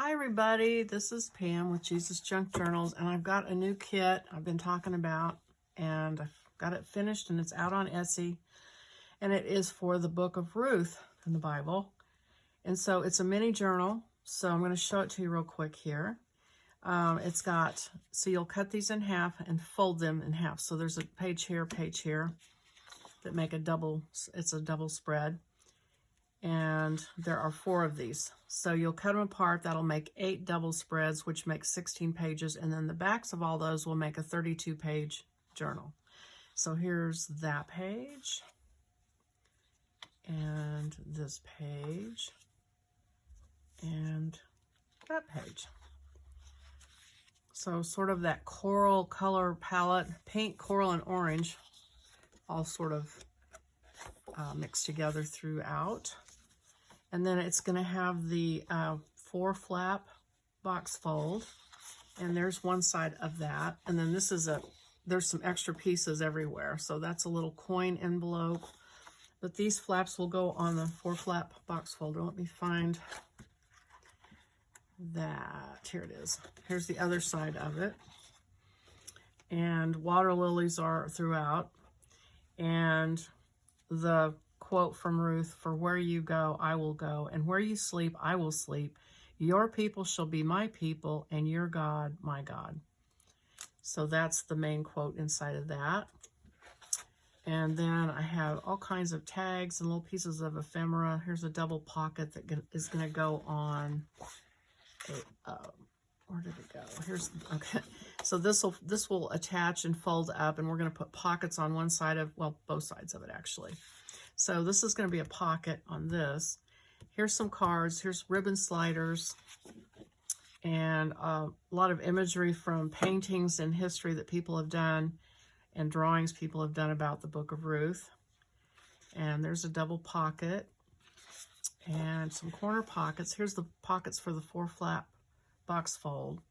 Hi everybody, this is Pam with Jesusjunkjournals, and I've got a new kit I've been talking about, and I've got it finished and it's out on Etsy, and it is for the Book of Ruth in the Bible. And so it's a mini journal, so I'm going to show it to you real quick here. So you'll cut these in half and fold them in half. So there's a page here that make a double, it's a double spread. And there are 4 of these. So you'll cut them apart. That'll make 8 double spreads, which makes 16 pages. And then the backs of all those will make a 32-page journal. So here's that page. And this page. And that page. So sort of that coral color palette, pink, coral, and orange, all sort of mixed together throughout. And then it's going to have the 4-flap box fold, and there's one side of that. And then this is there's some extra pieces everywhere. So that's a little coin envelope, but these flaps will go on the 4-flap box folder. Let me find that. Here it is. Here's the other side of it. And water lilies are throughout. And the quote from Ruth, "For where you go, I will go, and where you sleep, I will sleep. Your people shall be my people, and your God, my God." So that's the main quote inside of that. And then I have all kinds of tags and little pieces of ephemera. Here's a double pocket that is going to go on where did it go? Okay. So this will attach and fold up, and we're going to put pockets on one side of, well, both sides of it actually. So this is going to be a pocket on this. Here's some cards. Here's ribbon sliders and a lot of imagery from paintings and history that people have done and drawings people have done about the Book of Ruth. And there's a double pocket and some corner pockets. Here's the pockets for the 4-flap box fold.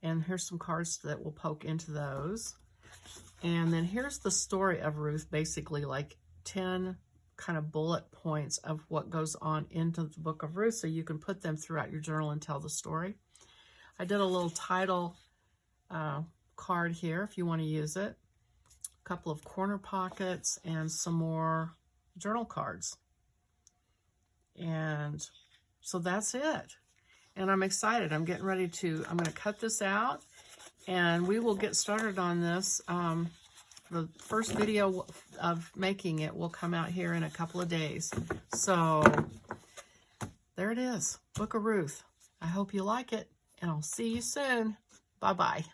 And here's some cards that will poke into those. And then here's the story of Ruth, basically like 10 kind of bullet points of what goes on into the Book of Ruth, so you can put them throughout your journal and tell the story. I did a little title card here if you want to use it. A couple of corner pockets and some more journal cards. And so that's it. And I'm excited. I'm getting ready to, I'm going to cut this out, and we will get started on this. The first video of making it will come out here in a couple of days. So there it is, Book of Ruth. I hope you like it, and I'll see you soon. Bye-bye.